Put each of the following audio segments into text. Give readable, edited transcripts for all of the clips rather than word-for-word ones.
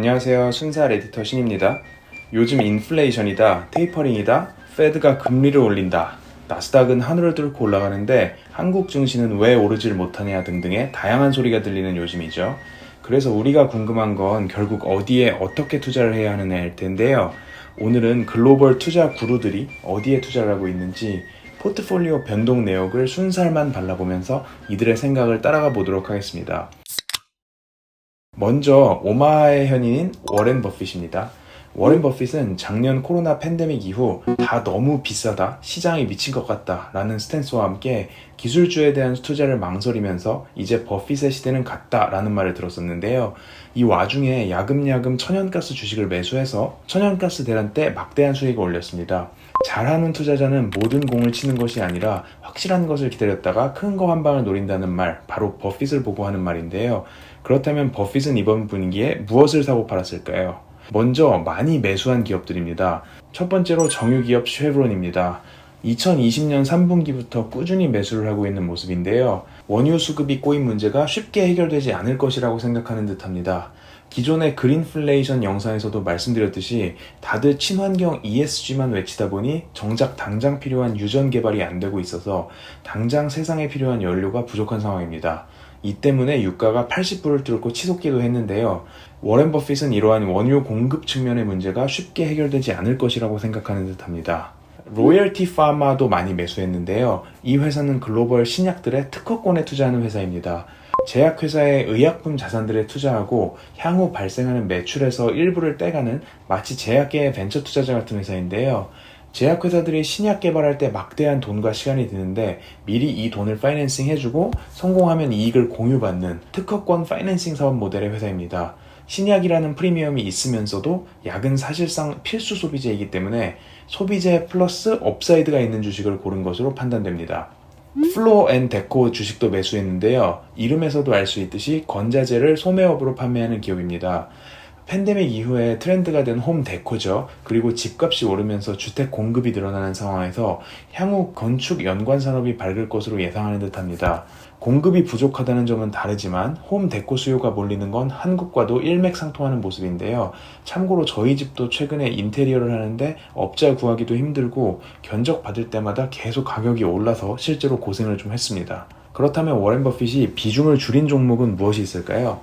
안녕하세요. 순살 에디터 신입니다. 요즘 인플레이션이다, 테이퍼링이다, 페드가 금리를 올린다, 나스닥은 하늘을 뚫고 올라가는데 한국 증시는 왜 오르질 못하냐 등등의 다양한 소리가 들리는 요즘이죠. 그래서 우리가 궁금한 건 결국 어디에 어떻게 투자를 해야 하느냐일 텐데요. 오늘은 글로벌 투자 구루들이 어디에 투자를 하고 있는지 포트폴리오 변동 내역을 순살만 발라보면서 이들의 생각을 따라가 보도록 하겠습니다. 먼저 오마하의 현인인 워렌 버핏입니다. 워렌 버핏은 작년 코로나 팬데믹 이후 다 너무 비싸다, 시장이 미친 것 같다 라는 스탠스와 함께 기술주에 대한 투자를 망설이면서 이제 버핏의 시대는 갔다 라는 말을 들었었는데요. 이 와중에 야금야금 천연가스 주식을 매수해서 천연가스 대란 때 막대한 수익을 올렸습니다. 잘하는 투자자는 모든 공을 치는 것이 아니라 확실한 것을 기다렸다가 큰 거 한 방을 노린다는 말, 바로 버핏을 보고 하는 말인데요. 그렇다면 버핏은 이번 분기에 무엇을 사고 팔았을까요? 먼저 많이 매수한 기업들입니다. 첫 번째로 정유기업 쉐브론입니다. 2020년 3분기부터 꾸준히 매수를 하고 있는 모습인데요. 원유 수급이 꼬인 문제가 쉽게 해결되지 않을 것이라고 생각하는 듯합니다. 기존의 그린플레이션 영상에서도 말씀드렸듯이 다들 친환경 ESG만 외치다 보니 정작 당장 필요한 유전 개발이 안 되고 있어서 당장 세상에 필요한 연료가 부족한 상황입니다. 이 때문에 유가가 80불을 뚫고 치솟기도 했는데요. 워렌 버핏은 이러한 원유 공급 측면의 문제가 쉽게 해결되지 않을 것이라고 생각하는 듯합니다. 로열티 파마도 많이 매수했는데요. 이 회사는 글로벌 신약들의 특허권에 투자하는 회사입니다. 제약회사의 의약품 자산들에 투자하고 향후 발생하는 매출에서 일부를 떼가는 마치 제약계의 벤처 투자자 같은 회사인데요. 제약회사들이 신약 개발할 때 막대한 돈과 시간이 드는데 미리 이 돈을 파이낸싱 해주고 성공하면 이익을 공유받는 특허권 파이낸싱 사업 모델의 회사입니다. 신약이라는 프리미엄이 있으면서도 약은 사실상 필수 소비재이기 때문에 소비재 플러스 업사이드가 있는 주식을 고른 것으로 판단됩니다. 플로어 앤 데코 주식도 매수했는데요. 이름에서도 알 수 있듯이 건자재를 소매업으로 판매하는 기업입니다. 팬데믹 이후에 트렌드가 된 홈 데코죠. 그리고 집값이 오르면서 주택 공급이 늘어나는 상황에서 향후 건축 연관 산업이 밝을 것으로 예상하는 듯합니다. 공급이 부족하다는 점은 다르지만 홈 데코 수요가 몰리는 건 한국과도 일맥상통하는 모습인데요. 참고로 저희 집도 최근에 인테리어를 하는데 업자 구하기도 힘들고 견적 받을 때마다 계속 가격이 올라서 실제로 고생을 좀 했습니다. 그렇다면 워렌 버핏이 비중을 줄인 종목은 무엇이 있을까요?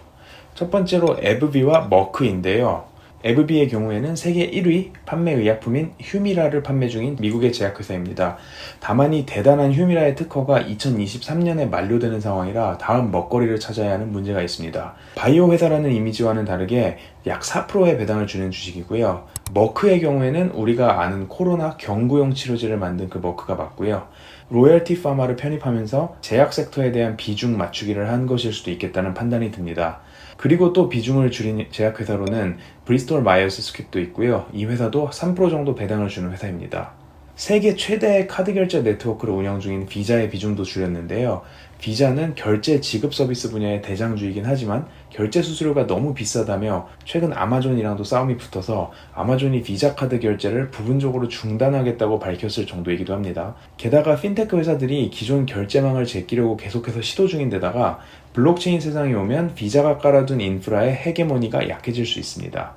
첫 번째로 에브비와 머크인데요. 에브비의 경우에는 세계 1위 판매 의약품인 휴미라를 판매 중인 미국의 제약회사입니다. 다만 이 대단한 휴미라의 특허가 2023년에 만료되는 상황이라 다음 먹거리를 찾아야 하는 문제가 있습니다. 바이오 회사라는 이미지와는 다르게 약 4%의 배당을 주는 주식이고요. 머크의 경우에는 우리가 아는 코로나 경구용 치료제를 만든 그 머크가 맞고요. 로열티 파마를 편입하면서 제약 섹터에 대한 비중 맞추기를 한 것일 수도 있겠다는 판단이 듭니다. 그리고 또 비중을 줄인 제약회사로는 브리스톨 마이어스 스퀵도 있고요. 이 회사도 3% 정도 배당을 주는 회사입니다. 세계 최대의 카드 결제 네트워크를 운영 중인 비자의 비중도 줄였는데요. 비자는 결제 지급 서비스 분야의 대장주이긴 하지만 결제 수수료가 너무 비싸다며 최근 아마존이랑도 싸움이 붙어서 아마존이 비자 카드 결제를 부분적으로 중단하겠다고 밝혔을 정도이기도 합니다. 게다가 핀테크 회사들이 기존 결제망을 제끼려고 계속해서 시도 중인데다가 블록체인 세상이 오면 비자가 깔아둔 인프라의 헤게모니가 약해질 수 있습니다.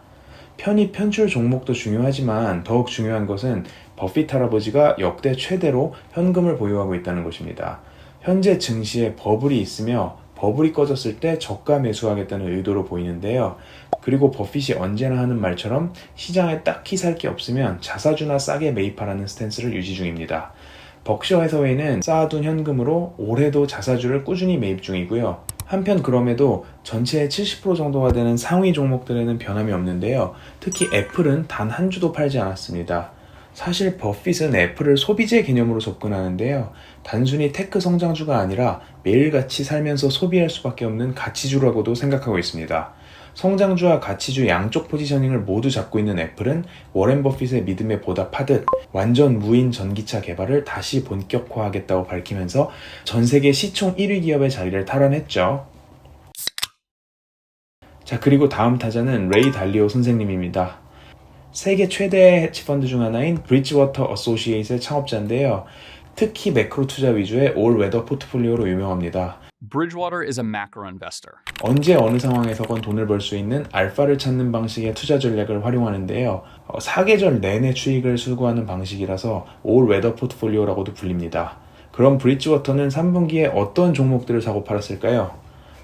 편입 편출 종목도 중요하지만 더욱 중요한 것은 버핏 할아버지가 역대 최대로 현금을 보유하고 있다는 것입니다. 현재 증시에 버블이 있으며 버블이 꺼졌을 때 저가 매수하겠다는 의도로 보이는데요. 그리고 버핏이 언제나 하는 말처럼 시장에 딱히 살 게 없으면 자사주나 싸게 매입하라는 스탠스를 유지 중입니다. 벅셔 해서웨이는 쌓아둔 현금으로 올해도 자사주를 꾸준히 매입 중이고요. 한편 그럼에도 전체의 70% 정도가 되는 상위 종목들에는 변함이 없는데요. 특히 애플은 단 한 주도 팔지 않았습니다. 사실 버핏은 애플을 소비재 개념으로 접근하는데요. 단순히 테크 성장주가 아니라 매일같이 살면서 소비할 수밖에 없는 가치주라고도 생각하고 있습니다. 성장주와 가치주 양쪽 포지셔닝을 모두 잡고 있는 애플은 워렌 버핏의 믿음에 보답하듯 완전 무인 전기차 개발을 다시 본격화하겠다고 밝히면서 전 세계 시총 1위 기업의 자리를 탈환했죠. 자, 그리고 다음 타자는 레이 달리오 선생님입니다. 세계 최대의 헤지펀드 중 하나인 브리지워터 어소시에이트의 창업자인데요. 특히 매크로 투자 위주의 올 웨더 포트폴리오로 유명합니다. Bridgewater is a macro investor. 언제 어느 상황에서건 돈을 벌 수 있는 알파를 찾는 방식의 투자 전략을 활용하는데요. 사계절 내내 수익을 추구하는 방식이라서 올 웨더 포트폴리오라고도 불립니다. 그럼 브리지워터는 3분기에 어떤 종목들을 사고 팔았을까요?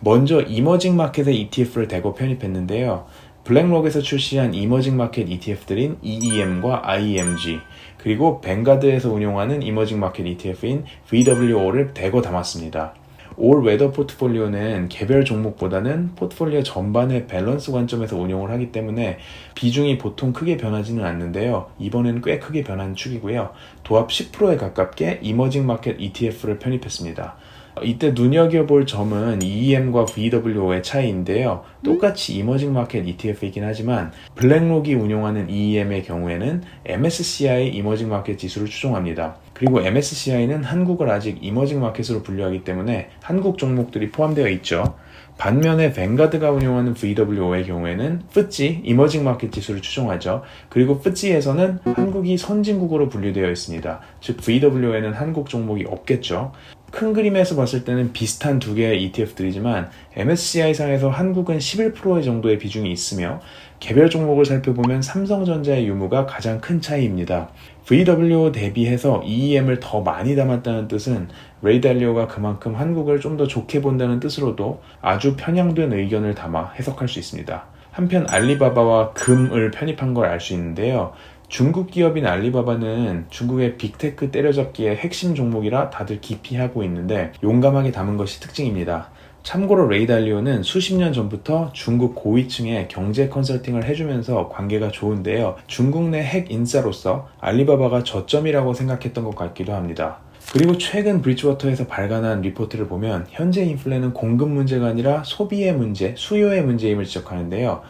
먼저 이머징 마켓의 ETF를 대거 편입했는데요. 블랙록에서 출시한 이머징 마켓 ETF들인 EEM과 IEMG, 그리고 뱅가드에서 운용하는 이머징 마켓 ETF인 VWO를 대거 담았습니다. 올 웨더 포트폴리오는 개별 종목보다는 포트폴리오 전반의 밸런스 관점에서 운용을 하기 때문에 비중이 보통 크게 변하지는 않는데요. 이번엔 꽤 크게 변한 축이고요. 도합 10%에 가깝게 이머징 마켓 ETF를 편입했습니다. 이때 눈여겨볼 점은 EEM과 VWO의 차이인데요. 똑같이 이머징 마켓 ETF이긴 하지만 블랙록이 운용하는 EEM의 경우에는 MSCI 이머징 마켓 지수를 추종합니다. 그리고 MSCI는 한국을 아직 이머징 마켓으로 분류하기 때문에 한국 종목들이 포함되어 있죠. 반면에 뱅가드가 운용하는 VWO의 경우에는 FTSE 이머징 마켓 지수를 추종하죠. 그리고 FTSE에서는 한국이 선진국으로 분류되어 있습니다. 즉 VWO에는 한국 종목이 없겠죠. 큰 그림에서 봤을 때는 비슷한 두 개의 ETF들이지만 MSCI상에서 한국은 11% 정도의 비중이 있으며 개별 종목을 살펴보면 삼성전자의 유무가 가장 큰 차이입니다. VWO 대비해서 EEM을 더 많이 담았다는 뜻은 레이 달리오가 그만큼 한국을 좀 더 좋게 본다는 뜻으로도 아주 편향된 의견을 담아 해석할 수 있습니다. 한편 알리바바와 금을 편입한 걸 알 수 있는데요. 중국 기업인 알리바바는 중국의 빅테크 때려잡기의 핵심 종목이라 다들 기피하고 있는데 용감하게 담은 것이 특징입니다. 참고로 레이 달리오는 수십 년 전부터 중국 고위층에 경제 컨설팅을 해주면서 관계가 좋은데요. 중국 내 핵 인싸로서 알리바바가 저점이라고 생각했던 것 같기도 합니다. 그리고 최근 브리지워터에서 발간한 리포트를 보면 현재 인플레는 공급 문제가 아니라 소비의 문제, 수요의 문제임을 지적하는데요.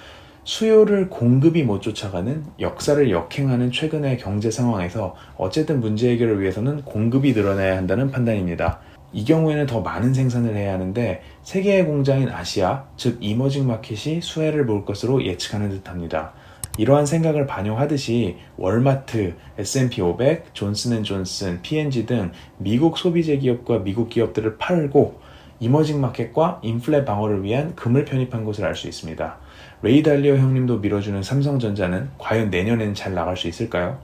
수요를 공급이 못 쫓아가는 역사를 역행하는 최근의 경제 상황에서 어쨌든 문제 해결을 위해서는 공급이 늘어나야 한다는 판단입니다. 이 경우에는 더 많은 생산을 해야 하는데 세계의 공장인 아시아, 즉 이머징 마켓이 수혜를 볼 것으로 예측하는 듯합니다. 이러한 생각을 반영하듯이 월마트, S&P 500, 존슨앤존슨, P&G 등 미국 소비재 기업과 미국 기업들을 팔고 이머징 마켓과 인플레 방어를 위한 금을 편입한 것을 알 수 있습니다. 레이 달리오 형님도 밀어주는 삼성전자는 과연 내년에는 잘 나갈 수 있을까요?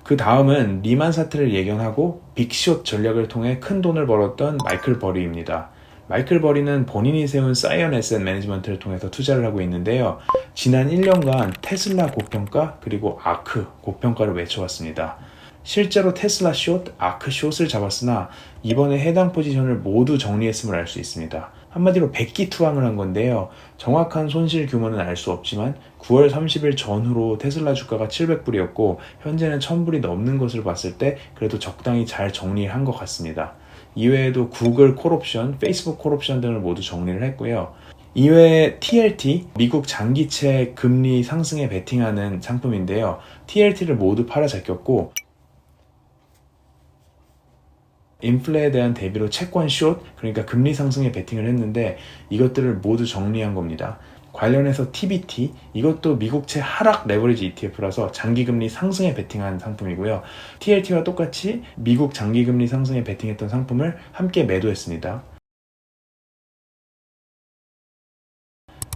그 다음은 리만 사태를 예견하고 빅숏 전략을 통해 큰 돈을 벌었던 마이클 버리입니다. 마이클 버리는 본인이 세운 사이언 에셋 매니지먼트를 통해서 투자를 하고 있는데요. 지난 1년간 테슬라 고평가 그리고 아크 고평가를 외쳐왔습니다. 실제로 테슬라 숏, 아크 숏을 잡았으나 이번에 해당 포지션을 모두 정리했음을 알 수 있습니다. 한마디로 백기투항을 한 건데요. 정확한 손실 규모는 알 수 없지만 9월 30일 전후로 테슬라 주가가 700불이었고 현재는 1000불이 넘는 것을 봤을 때 그래도 적당히 잘 정리한 것 같습니다. 이외에도 구글 콜옵션, 페이스북 콜옵션 등을 모두 정리를 했고요. 이외에 TLT, 미국 장기채 금리 상승에 베팅하는 상품인데요. TLT를 모두 팔아 제꼈고 인플레에 대한 대비로 채권 숏, 그러니까 금리 상승에 베팅을 했는데 이것들을 모두 정리한 겁니다. 관련해서 TBT, 이것도 미국채 하락 레버리지 ETF라서 장기금리 상승에 베팅한 상품이고요. TLT와 똑같이 미국 장기금리 상승에 베팅했던 상품을 함께 매도했습니다.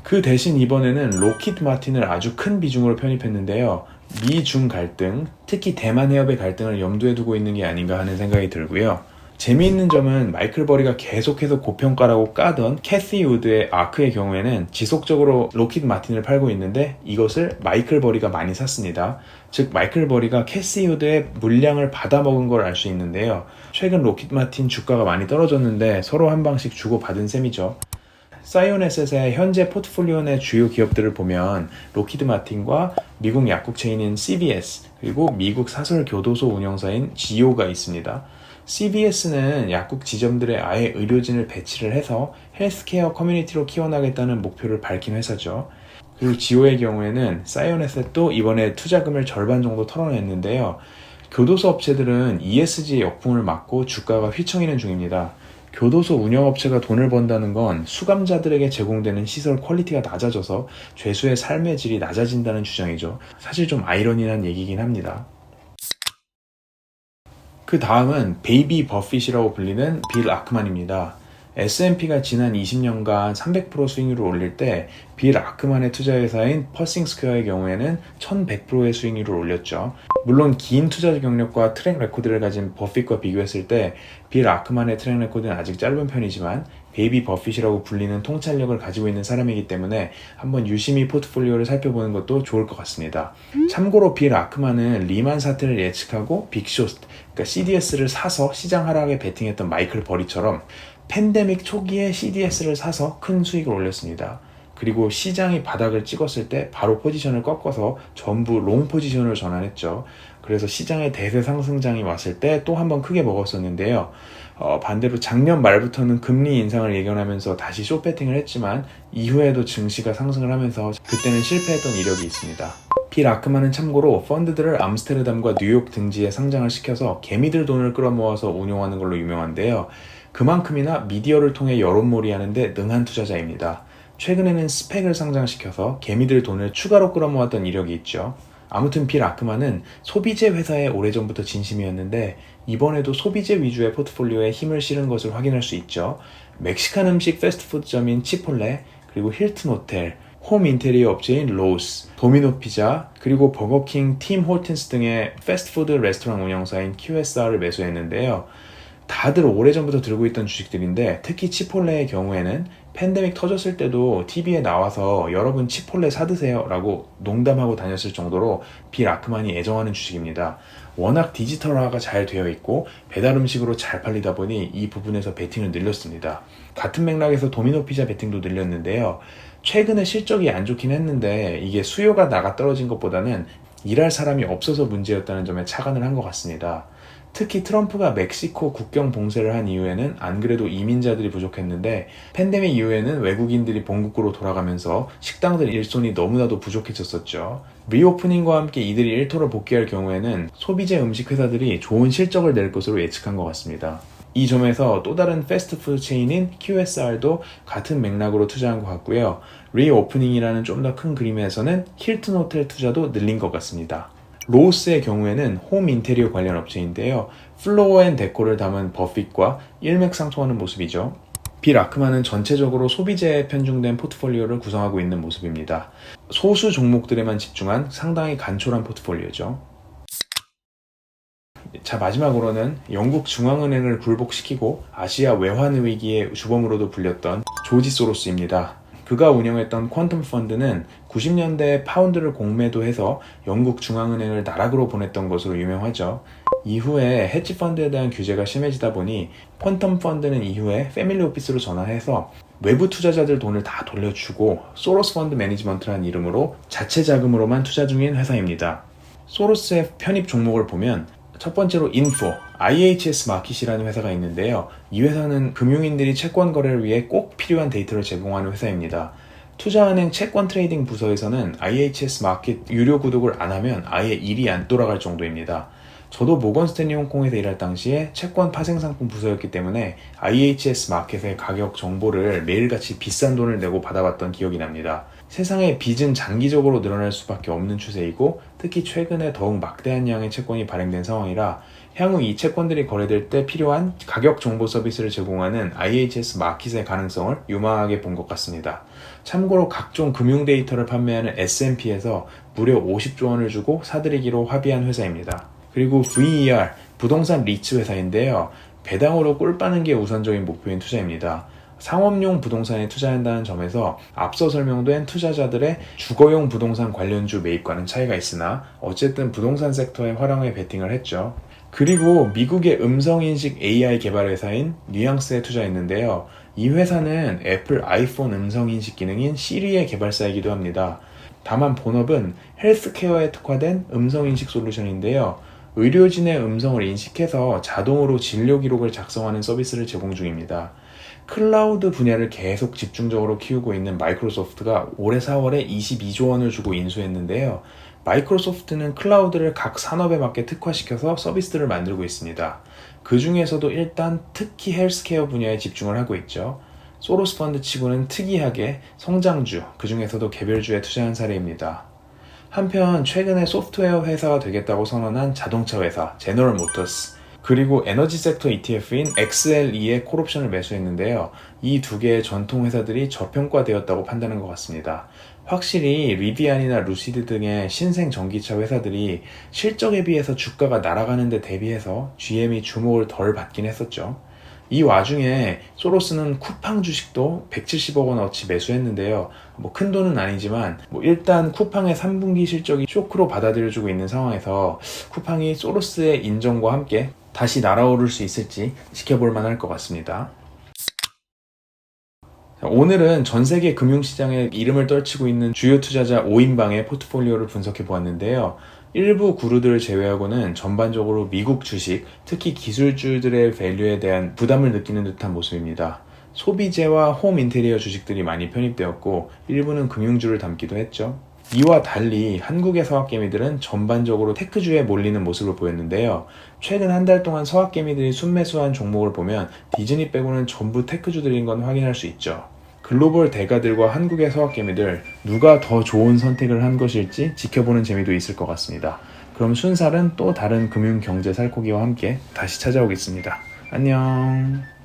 그 대신 이번에는 로키드 마틴을 아주 큰 비중으로 편입했는데요. 미중 갈등, 특히 대만 해협의 갈등을 염두에 두고 있는 게 아닌가 하는 생각이 들고요. 재미있는 점은 마이클 버리가 계속해서 고평가라고 까던 캐시 우드의 아크의 경우에는 지속적으로 로키드 마틴을 팔고 있는데 이것을 마이클 버리가 많이 샀습니다. 즉 마이클 버리가 캐시 우드의 물량을 받아먹은 걸 알 수 있는데요. 최근 로키드 마틴 주가가 많이 떨어졌는데 서로 한 방씩 주고받은 셈이죠. 사이언 에셋의 현재 포트폴리오 내 주요 기업들을 보면 로키드 마틴과 미국 약국 체인인 CVS 그리고 미국 사설 교도소 운영사인 GEO가 있습니다. CVS는 약국 지점들에 아예 의료진을 배치를 해서 헬스케어 커뮤니티로 키워나가겠다는 목표를 밝힌 회사죠. 그리고 GEO의 경우에는 사이언 에셋도 이번에 투자금을 절반 정도 털어냈는데요. 교도소 업체들은 ESG의 역풍을 맞고 주가가 휘청이는 중입니다. 교도소 운영업체가 돈을 번다는 건 수감자들에게 제공되는 시설 퀄리티가 낮아져서 죄수의 삶의 질이 낮아진다는 주장이죠. 사실 좀 아이러니한 얘기긴 합니다. 그 다음은 베이비 버핏이라고 불리는 빌 아크만입니다. S&P가 지난 20년간 300% 수익률을 올릴 때 빌 아크만의 투자회사인 퍼싱 스퀘어의 경우에는 1100%의 수익률을 올렸죠. 물론 긴 투자 경력과 트랙 레코드를 가진 버핏과 비교했을 때 빌 아크만의 트랙 레코드는 아직 짧은 편이지만 베이비 버핏이라고 불리는 통찰력을 가지고 있는 사람이기 때문에 한번 유심히 포트폴리오를 살펴보는 것도 좋을 것 같습니다. 참고로 빌 아크만은 리만 사태를 예측하고 빅숏, 그러니까 CDS를 사서 시장 하락에 베팅했던 마이클 버리처럼 팬데믹 초기에 CDS를 사서 큰 수익을 올렸습니다. 그리고 시장이 바닥을 찍었을 때 바로 포지션을 꺾어서 전부 롱 포지션으로 전환했죠. 그래서 시장의 대세 상승장이 왔을 때 또 한 번 크게 먹었었는데요. 반대로 작년 말부터는 금리 인상을 예견하면서 다시 숏배팅을 했지만 이후에도 증시가 상승을 하면서 그때는 실패했던 이력이 있습니다. 빌 아크만은 참고로 펀드들을 암스테르담과 뉴욕 등지에 상장을 시켜서 개미들 돈을 끌어모아서 운용하는 걸로 유명한데요. 그만큼이나 미디어를 통해 여론몰이 하는데 능한 투자자입니다. 최근에는 스펙을 상장시켜서 개미들 돈을 추가로 끌어모았던 이력이 있죠. 아무튼 빌 아크만은 소비재 회사에 오래전부터 진심이었는데 이번에도 소비재 위주의 포트폴리오에 힘을 실은 것을 확인할 수 있죠. 멕시칸 음식 패스트푸드점인 치폴레, 그리고 힐튼 호텔, 홈 인테리어 업체인 로스, 도미노 피자, 그리고 버거킹, 팀 호튼스 등의 패스트푸드 레스토랑 운영사인 QSR을 매수했는데요. 다들 오래전부터 들고 있던 주식들인데 특히 치폴레의 경우에는 팬데믹 터졌을 때도 TV에 나와서 여러분 치폴레 사드세요 라고 농담하고 다녔을 정도로 빌 아크만이 애정하는 주식입니다. 워낙 디지털화가 잘 되어 있고 배달 음식으로 잘 팔리다 보니 이 부분에서 베팅을 늘렸습니다. 같은 맥락에서 도미노 피자 베팅도 늘렸는데요. 최근에 실적이 안 좋긴 했는데 이게 수요가 나가 떨어진 것보다는 일할 사람이 없어서 문제였다는 점에 착안을 한 것 같습니다. 특히 트럼프가 멕시코 국경 봉쇄를 한 이후에는 안 그래도 이민자들이 부족했는데 팬데믹 이후에는 외국인들이 본국으로 돌아가면서 식당들 일손이 너무나도 부족해졌었죠. 리오프닝과 함께 이들이 일터로 복귀할 경우에는 소비재 음식 회사들이 좋은 실적을 낼 것으로 예측한 것 같습니다. 이 점에서 또 다른 패스트푸드 체인인 QSR도 같은 맥락으로 투자한 것 같고요. 리오프닝이라는 좀 더 큰 그림에서는 힐튼 호텔 투자도 늘린 것 같습니다. 로스의 경우에는 홈 인테리어 관련 업체인데요. 플로어 앤 데코를 담은 버핏과 일맥상통하는 모습이죠. 빌 아크만은 전체적으로 소비재에 편중된 포트폴리오를 구성하고 있는 모습입니다. 소수 종목들에만 집중한 상당히 간촐한 포트폴리오죠. 자, 마지막으로는 영국 중앙은행을 굴복시키고 아시아 외환 위기의 주범으로도 불렸던 조지 소로스입니다. 그가 운영했던 퀀텀 펀드는 90년대에 파운드를 공매도해서 영국 중앙은행을 나락으로 보냈던 것으로 유명하죠. 이후에 헤지 펀드에 대한 규제가 심해지다 보니 퀀텀 펀드는 이후에 패밀리 오피스로 전환해서 외부 투자자들 돈을 다 돌려주고 소로스 펀드 매니지먼트라는 이름으로 자체 자금으로만 투자 중인 회사입니다. 소로스의 편입 종목을 보면 첫 번째로 인포, IHS 마켓이라는 회사가 있는데요. 이 회사는 금융인들이 채권 거래를 위해 꼭 필요한 데이터를 제공하는 회사입니다. 투자은행 채권 트레이딩 부서에서는 IHS 마켓 유료 구독을 안 하면 아예 일이 안 돌아갈 정도입니다. 저도 모건 스탠리 홍콩에서 일할 당시에 채권 파생상품 부서였기 때문에 IHS 마켓의 가격 정보를 매일같이 비싼 돈을 내고 받아봤던 기억이 납니다. 세상의 빚은 장기적으로 늘어날 수밖에 없는 추세이고 특히 최근에 더욱 막대한 양의 채권이 발행된 상황이라 향후 이 채권들이 거래될 때 필요한 가격 정보 서비스를 제공하는 IHS 마켓의 가능성을 유망하게 본 것 같습니다. 참고로 각종 금융 데이터를 판매하는 S&P에서 무려 50조 원을 주고 사들이기로 합의한 회사입니다. 그리고 VER, 부동산 리츠 회사인데요. 배당으로 꿀 빠는 게 우선적인 목표인 투자입니다. 상업용 부동산에 투자한다는 점에서 앞서 설명된 투자자들의 주거용 부동산 관련주 매입과는 차이가 있으나 어쨌든 부동산 섹터에 활용해 베팅을 했죠. 그리고 미국의 음성인식 AI 개발 회사인 뉘앙스에 투자했는데요. 이 회사는 애플 아이폰 음성인식 기능인 시리의 개발사이기도 합니다. 다만 본업은 헬스케어에 특화된 음성인식 솔루션인데요. 의료진의 음성을 인식해서 자동으로 진료 기록을 작성하는 서비스를 제공 중입니다. 클라우드 분야를 계속 집중적으로 키우고 있는 마이크로소프트가 올해 4월에 22조 원을 주고 인수했는데요. 마이크로소프트는 클라우드를 각 산업에 맞게 특화시켜서 서비스들을 만들고 있습니다. 그 중에서도 일단 특히 헬스케어 분야에 집중을 하고 있죠. 소로스 펀드 치고는 특이하게 성장주, 그 중에서도 개별주에 투자한 사례입니다. 한편 최근에 소프트웨어 회사가 되겠다고 선언한 자동차 회사 제너럴 모터스, 그리고 에너지 섹터 ETF인 XLE의 콜옵션을 매수했는데요. 이 두 개의 전통 회사들이 저평가되었다고 판단한 것 같습니다. 확실히 리비안이나 루시드 등의 신생 전기차 회사들이 실적에 비해서 주가가 날아가는 데 대비해서 GM이 주목을 덜 받긴 했었죠. 이 와중에 소로스는 쿠팡 주식도 170억 원어치 매수했는데요. 큰 돈은 아니지만 일단 쿠팡의 3분기 실적이 쇼크로 받아들여지고 있는 상황에서 쿠팡이 소로스의 인정과 함께 다시 날아오를 수 있을지 지켜볼 만할 것 같습니다. 오늘은 전 세계 금융시장에 이름을 떨치고 있는 주요 투자자 5인방의 포트폴리오를 분석해 보았는데요. 일부 그루들을 제외하고는 전반적으로 미국 주식, 특히 기술주들의 밸류에 대한 부담을 느끼는 듯한 모습입니다. 소비재와 홈 인테리어 주식들이 많이 편입되었고 일부는 금융주를 담기도 했죠. 이와 달리 한국의 서학개미들은 전반적으로 테크주에 몰리는 모습을 보였는데요. 최근 한 달 동안 서학개미들이 순매수한 종목을 보면 디즈니 빼고는 전부 테크주들인 건 확인할 수 있죠. 글로벌 대가들과 한국의 서학개미들 누가 더 좋은 선택을 한 것일지 지켜보는 재미도 있을 것 같습니다. 그럼 순살은 또 다른 금융경제 살코기와 함께 다시 찾아오겠습니다. 안녕.